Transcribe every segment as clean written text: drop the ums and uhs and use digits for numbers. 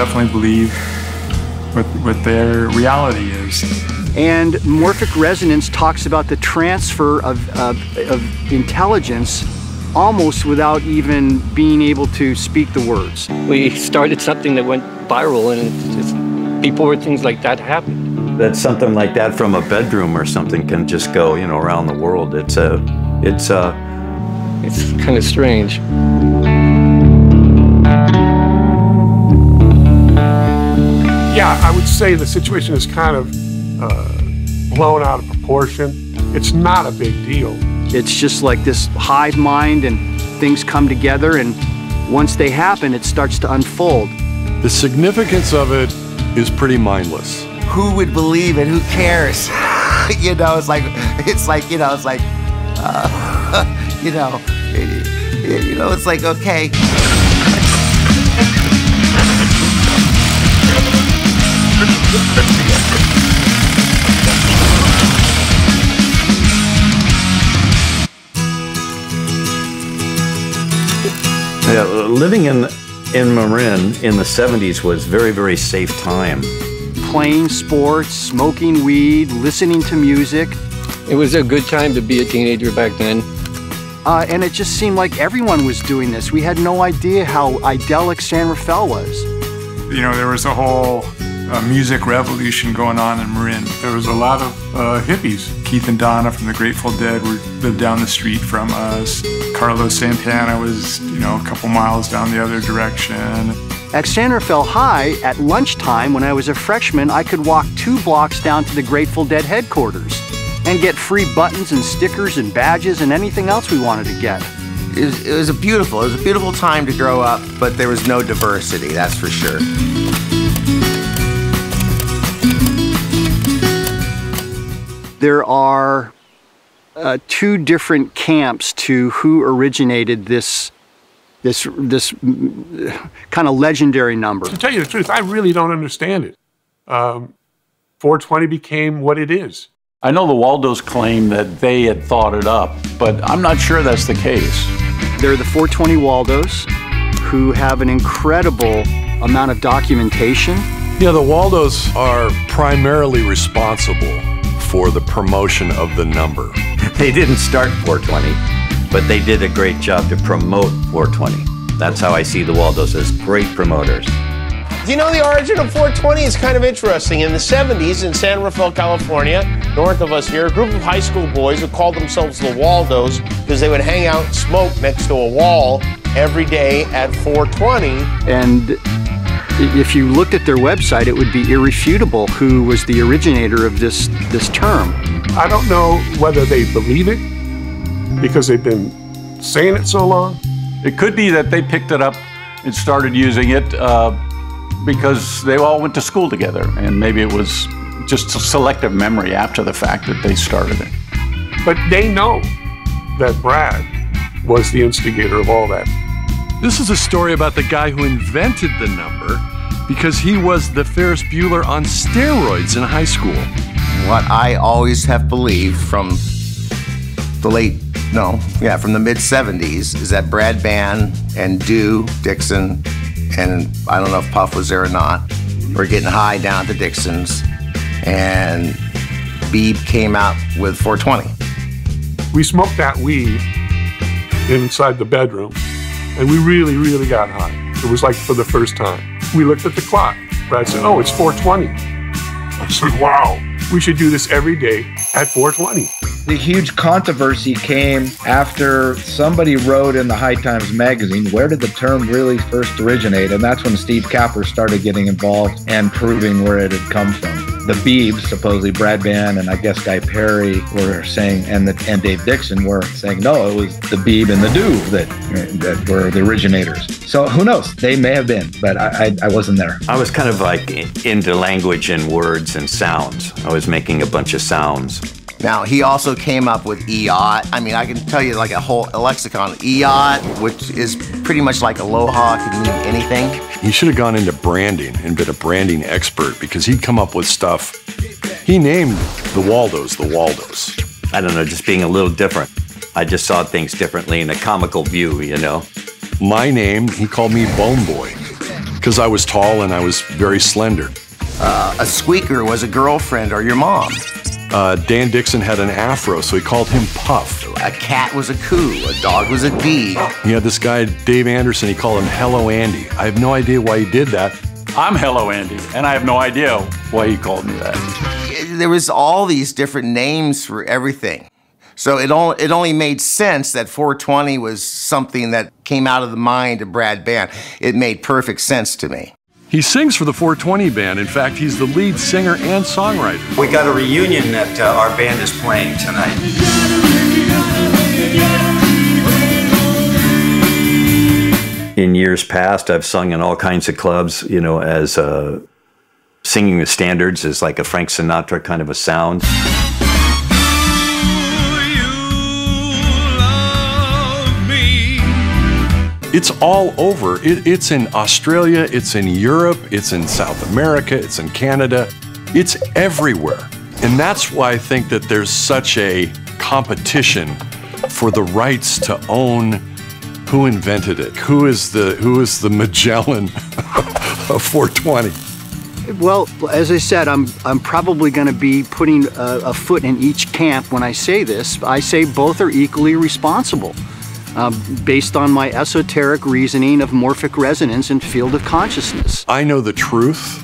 definitely believe what their reality is. And morphic resonance talks about the transfer of intelligence almost without even being able to speak the words. We started something that went viral, and it's just, people were things like that happen. That something like that from a bedroom or something can just go, you know, around the world. It's kind of strange. Yeah, I would say the situation is kind of blown out of proportion. It's not a big deal. It's just like this hive mind, and things come together, and once they happen, it starts to unfold. The significance of it is pretty mindless. Who would believe it? Who cares? You know, it's like, it's like, okay. Yeah, living in Marin in the 70s was very, very safe time. Playing sports, smoking weed, listening to music. It was a good time to be a teenager back then. And it just seemed like everyone was doing this. We had no idea how idyllic San Rafael was. You know, there was a whole music revolution going on in Marin. There was a lot of hippies. Keith and Donna from the Grateful Dead lived down the street from us. Carlos Santana was, you know, a couple miles down the other direction. At San Rafael High, at lunchtime when I was a freshman, I could walk 2 blocks down to the Grateful Dead headquarters and get free buttons and stickers and badges and anything else we wanted to get. It was a beautiful time to grow up, but there was no diversity, that's for sure. There are 2 different camps to who originated this kind of legendary number. To tell you the truth, I really don't understand it. 420 became what it is. I know the Waldos claim that they had thought it up, but I'm not sure that's the case. They're the 420 Waldos, who have an incredible amount of documentation. Yeah, the Waldos are primarily responsible for the promotion of the number. They didn't start 420, but they did a great job to promote 420. That's how I see the Waldos, as great promoters. Do you know the origin of 420 is kind of interesting? In the 70s in San Rafael, California, north of us here, a group of high school boys who called themselves the Waldos because they would hang out and smoke next to a wall every day at 420. And if you looked at their website, it would be irrefutable who was the originator of this term. I don't know whether they believe it because they've been saying it so long. It could be that they picked it up and started using it because they all went to school together, and maybe it was just a selective memory after the fact that they started it. But they know that Brad was the instigator of all that. This is a story about the guy who invented the number because he was the Ferris Bueller on steroids in high school. What I always have believed from the mid-70s is that Brad Bann and Dew Dixon, and I don't know if Puff was there or not, were getting high down at the Dixons, and Beeb came out with 420. We smoked that weed inside the bedroom, and we really, really got high. It was like for the first time. We looked at the clock. Brad said, oh, it's 420. I said, wow, we should do this every day at 420. The huge controversy came after somebody wrote in the High Times magazine, where did the term really first originate? And that's when Steve Capper started getting involved and proving where it had come from. The Beebs, supposedly Brad Bann and I guess Guy Perry were saying, and Dave Dixon were saying, no, it was the Beeb and the Dew that were the originators. So who knows? They may have been, but I wasn't there. I was kind of like into language and words and sounds. I was making a bunch of sounds. Now, he also came up with EOT. I mean, I can tell you like a whole lexicon. EOT, which is pretty much like aloha, can mean anything. He should have gone into branding and been a branding expert because he'd come up with stuff. He named the Waldos the Waldos. I don't know, just being a little different. I just saw things differently in a comical view, you know. My name, he called me Bone Boy. because I was tall and I was very slender. A squeaker was a girlfriend or your mom. Dan Dixon had an afro, so he called him Puff. A cat was a coo. A dog was a dee. He had this guy, Dave Anderson, he called him Hello Andy. I have no idea why he did that. I'm Hello Andy, and I have no idea why he called me that. There was all these different names for everything. So it only made sense that 420 was something that came out of the mind of Brad Band. It made perfect sense to me. He sings for the 420 band. In fact, he's the lead singer and songwriter. We got a reunion that our band is playing tonight. In years past, I've sung in all kinds of clubs, you know, as singing the standards as like a Frank Sinatra kind of a sound. It's all over. It's in Australia, it's in Europe, it's in South America, it's in Canada. It's everywhere. And that's why I think that there's such a competition for the rights to own who invented it. Who is the Magellan of 420? Well, as I said, I'm probably going to be putting a foot in each camp when I say this. I say both are equally responsible. Based on my esoteric reasoning of morphic resonance and field of consciousness. I know the truth,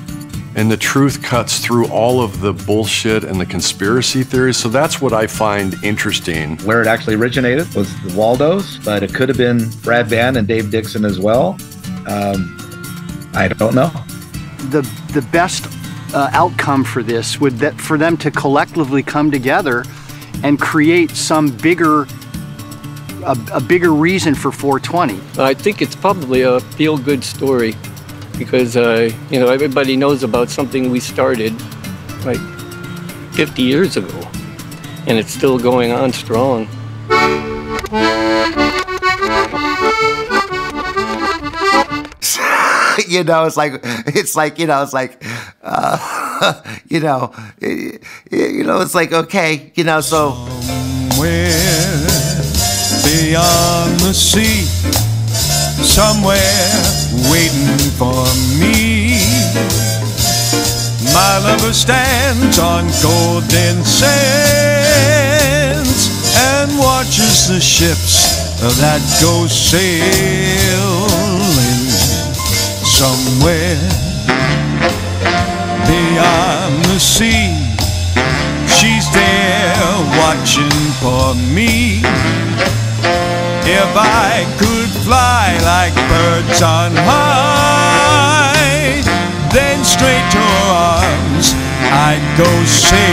and the truth cuts through all of the bullshit and the conspiracy theories, so that's what I find interesting. Where it actually originated was the Waldos, but it could have been Brad Band and Dave Dixon as well. I don't know. The best outcome for this would be for them to collectively come together and create some bigger a bigger reason for 420. I think it's probably a feel-good story because, you know, everybody knows about something we started like 50 years ago, and it's still going on strong. You know, it's like, it's like, okay, you know, so. Somewhere beyond the sea, somewhere waiting for me, my lover stands on golden sands and watches the ships that go sailing. Somewhere beyond the sea, she's there watching for me. If I could fly like birds on high, then straight to her arms I'd go sailing.